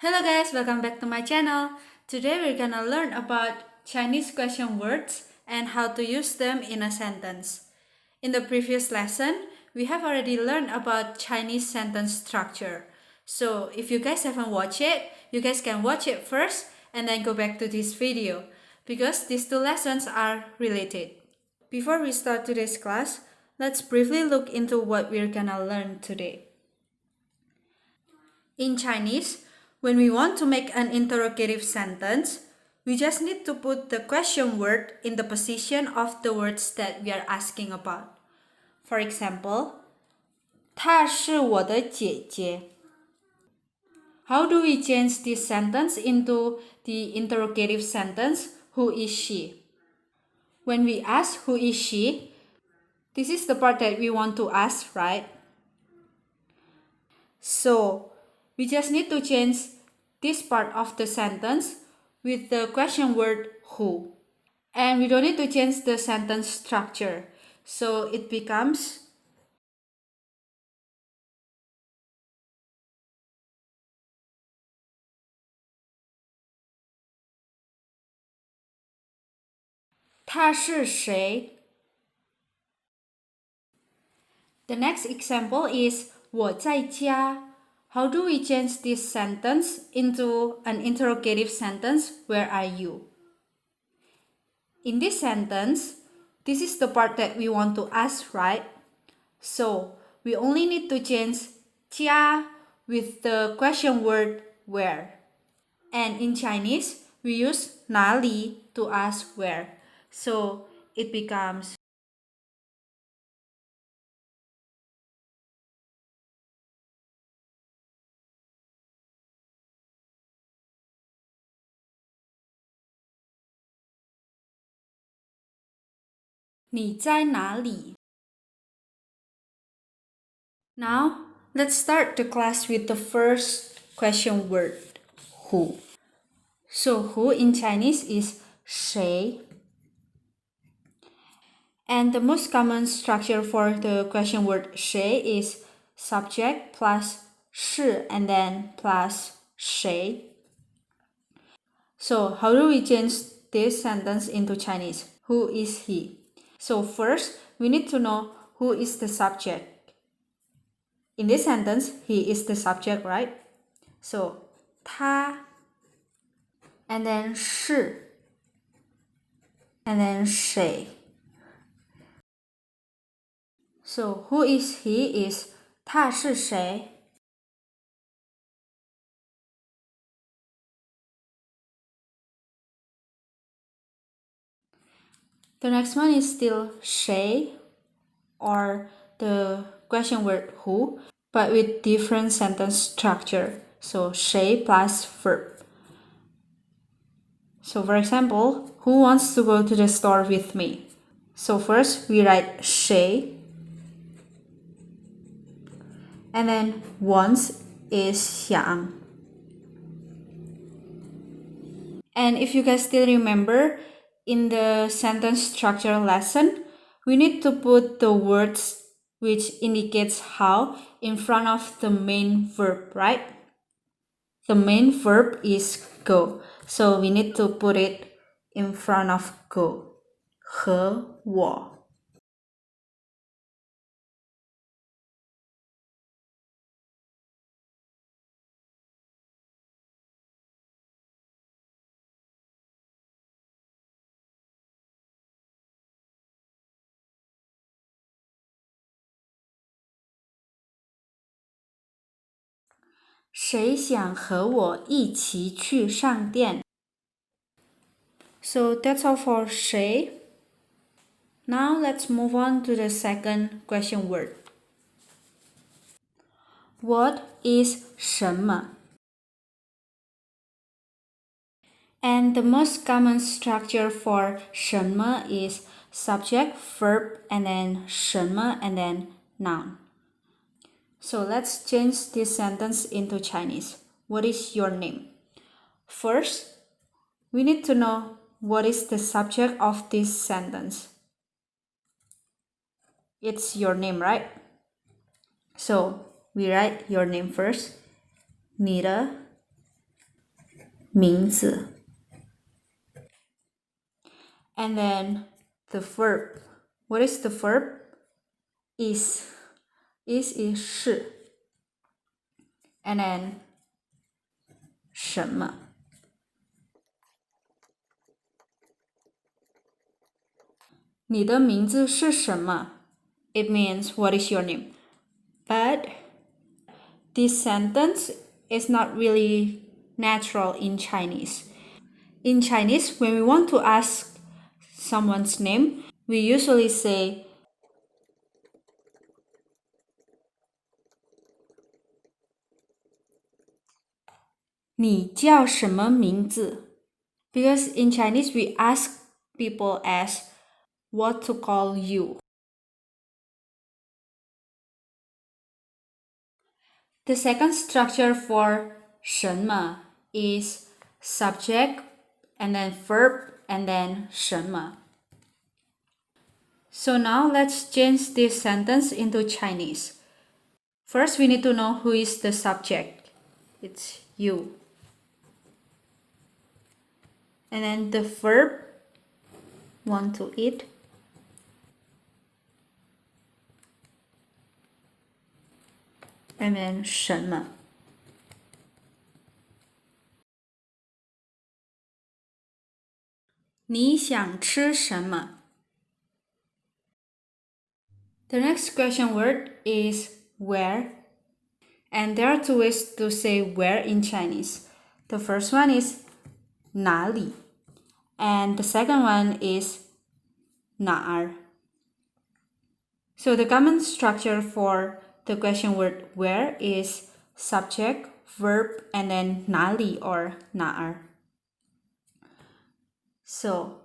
Hello guys, welcome back to my channel. Today we're gonna learn about Chinese question words and how to use them in a sentence. In the previous lesson, we have already learned about Chinese sentence structure. So if you guys haven't watched it, you guys can watch it first and then go back to this video because these two lessons are related. Before we start today's class, let's briefly look into what we're gonna learn today. In Chinese, when we want to make an interrogative sentence, we just need to put the question word in the position of the words that we are asking about. For example, 她是我的姐姐. How do we change this sentence into the interrogative sentence, who is she? When we ask who is she, this is the part that we want to ask, right? So, we just need to change this part of the sentence with the question word who. And we don't need to change the sentence structure. So it becomes 他是谁? The next example is 我在家. How do we change this sentence into an interrogative sentence? Where are you? In this sentence, this is the part that we want to ask, right? So we only need to change 家 with the question word where. And in Chinese, we use 哪里 to ask where. So it becomes 你在哪里? Now, let's start the class with the first question word, who. So, who in Chinese is 谁. And the most common structure for the question word 谁 is subject plus 是 and then plus 谁. So, how do we change this sentence into Chinese? Who is he? So, first, we need to know who is the subject. In this sentence, he is the subject, right? So, 他 and then 是 and then 谁. So, who is he is 他是谁? The next one is still 谁 or the question word who, but with different sentence structure. So 谁 plus verb. So for example, who wants to go to the store with me? So first we write 谁, and then wants is 想. And if you guys still remember, in the sentence structure lesson, we need to put the words which indicates how in front of the main verb, right? The main verb is go. So we need to put it in front of go. 和我. "谁想和我一起去上店? So that's all for 谁. Now let's move on to the second question word. What is 什么? And the most common structure for 什么 is subject, verb, and then 什么 and then noun. So let's change this sentence into Chinese. What is your name? First, we need to know what is the subject of this sentence. It's your name, right? So we write your name first. 你的名字。And then the verb. What is the verb? Is. Is 是。And then 什么？你的名字是什么？ It means what is your name? But this sentence is not really natural in Chinese. In Chinese, when we want to ask someone's name, we usually say 你叫什么名字? Because in Chinese, we ask people as what to call you. The second structure for 什么 is subject and then verb and then 什么. So now let's change this sentence into Chinese. First, we need to know who is the subject. It's you. And then the verb, want to eat. And then 什么.你想吃什么? The next question word is where. And there are two ways to say where in Chinese. The first one is 哪里 and the second one is 哪儿. So the common structure for the question word where is subject, verb, and then 哪里 or 哪儿. So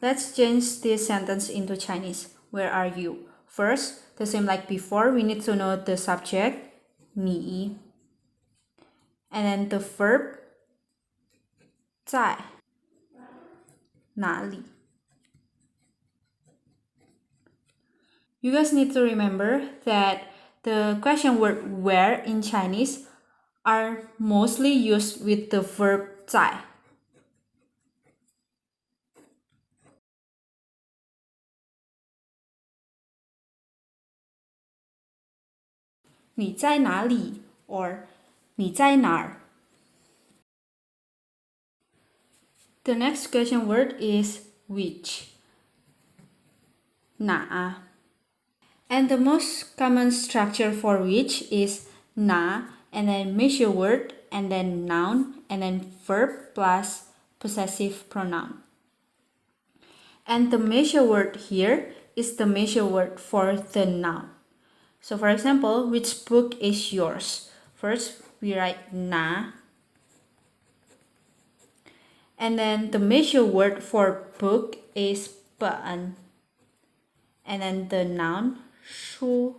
let's change this sentence into Chinese. Where are you? First, the same like before, we need to know the subject, 你, and then the verb, 在哪里. You guys need to remember that the question word where in Chinese are mostly used with the verb 在.你在哪里 or 你在哪儿. The next question word is which. 哪. And the most common structure for which is 哪 and then measure word and then noun and then verb plus possessive pronoun. And the measure word here is the measure word for the noun. So for example, which book is yours? First, we write 哪. And then the measure word for book is 本. And then the noun, 书.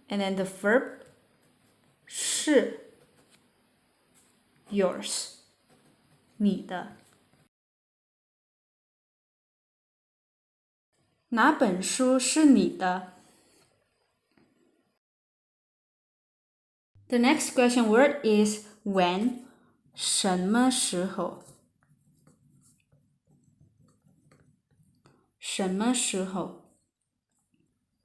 And then the verb, 是 yours, 你的. 哪本书是你的? The next question word is when. 什么时候? 什么时候?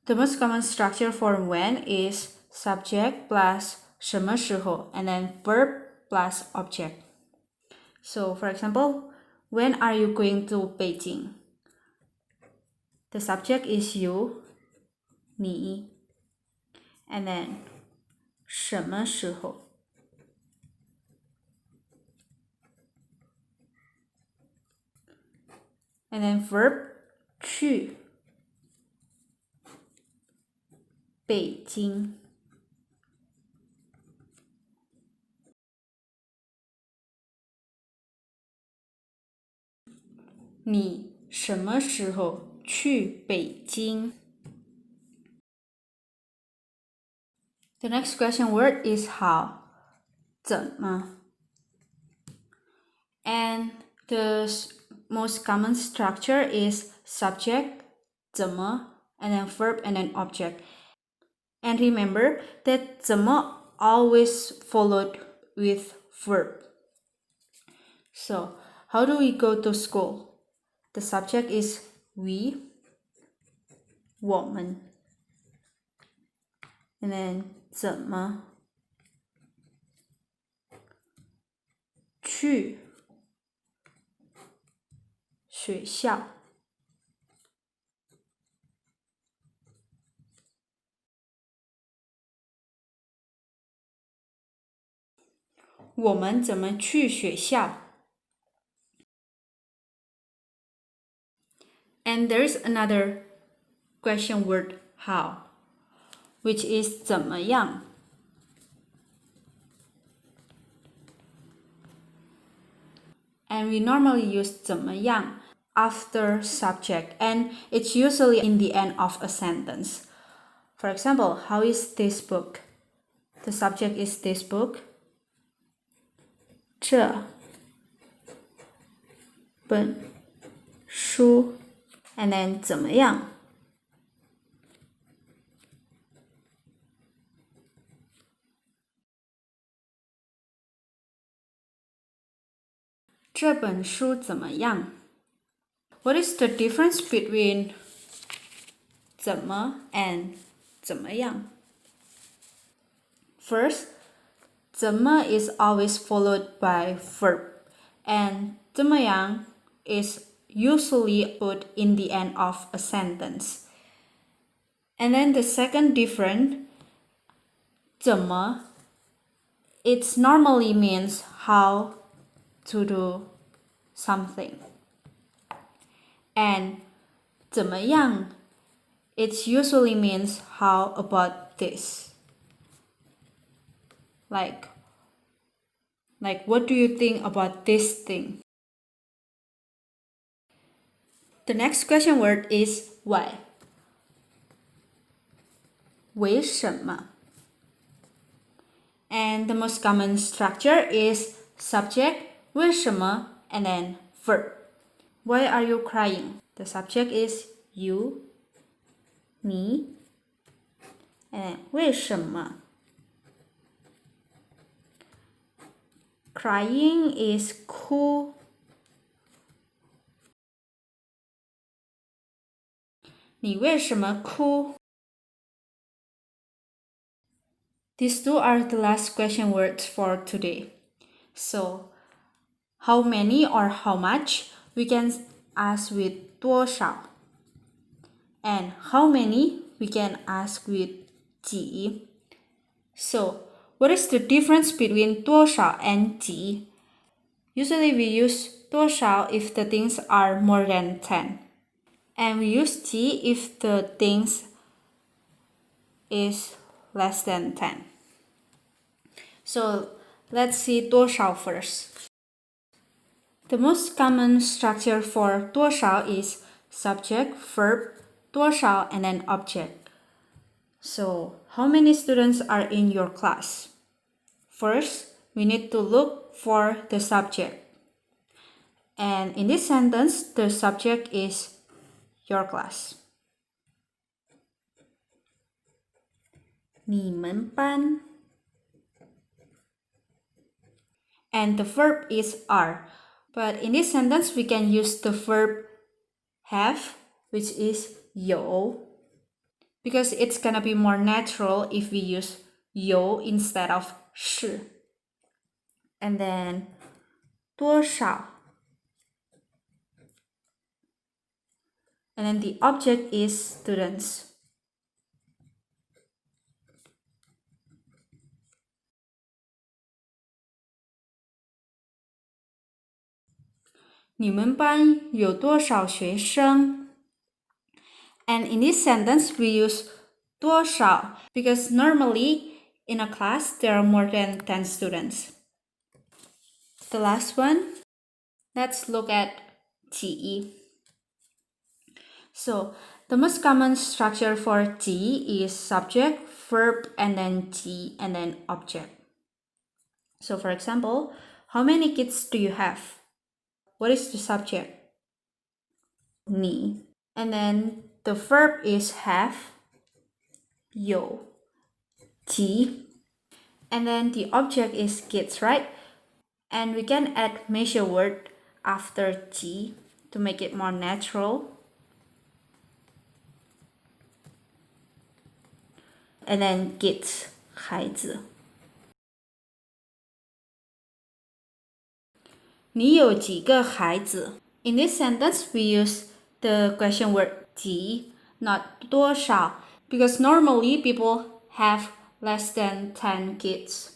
The most common structure for when is subject plus 什么时候 and then verb plus object. So for example, when are you going to Beijing? The subject is you, 你, and then 什么时候? And then verb 去北京.你什么时候去北京? The next question word is how. 怎么? And the most common structure is subject, 怎么, and then verb and then object. And remember that 怎么 always followed with verb. So, how do we go to school? The subject is we, 我们. And then 怎么去学校? "我们怎么去学校? And there's another question word how, which is 怎么样? And we normally use 怎么样 after subject, and it's usually in the end of a sentence. For example, how is this book? The subject is this book. 这本书 and then 怎么样? "这本书怎么样? What is the difference between 怎么 and 怎么样? First, 怎么 is always followed by verb, and 怎么样 is usually put in the end of a sentence. And then the second difference, 怎么, it normally means how to do something. And 怎么样, it usually means how about this. Like what do you think about this thing? The next question word is why. 为什么? And the most common structure is subject, 为什么, and then verb. Why are you crying? The subject is you, me, and 为什么? Crying is 哭.你为什么哭? These two are the last question words for today. So, how many or how much we can ask with 多少. And how many we can ask with 几. So, what is the difference between 多少 and 几? Usually we use 多少 if the things are more than 10. And we use 几 if the things is less than 10. So let's see 多少 first. The most common structure for 多少 is subject, verb, 多少, and then object. So how many students are in your class? First, we need to look for the subject. And in this sentence, the subject is your class. 你们班. And the verb is are. But in this sentence, we can use the verb have, which is 有, because it's gonna be more natural if we use 有 instead of 是. And then 多少. And then the object is students. 你们班有多少学生? And in this sentence, we use 多少 because normally in a class there are more than 10 students. The last one, let's look at 几. So the most common structure for 几 is subject, verb, and then 几, and then object. So for example, how many kids do you have? What is the subject? 你. And then the verb is have, 有, 几. And then the object is kids, right? And we can add measure word after 几 to make it more natural. And then kids, 孩子。你有几个孩子？ In this sentence, we use the question word 几 not 多少 because normally people have less than 10 kids.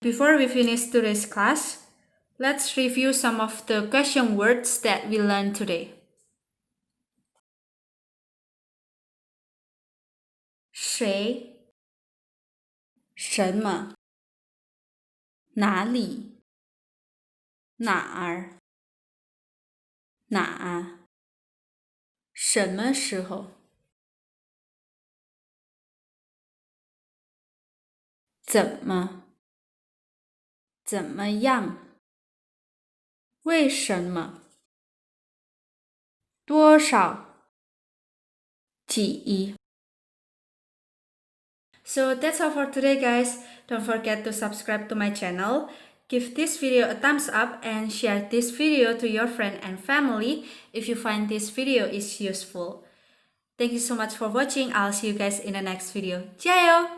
Before we finish today's class, let's review some of the question words that we learned today. 谁？什么？哪里？哪儿？哪？什么时候？怎么？怎么样？为什么？多少？几？ So that's all for today, guys. Don't forget to subscribe to my channel, give this video a thumbs up, and share this video to your friend and family if you find this video is useful. Thank you so much for watching. I'll see you guys in the next video. 加油!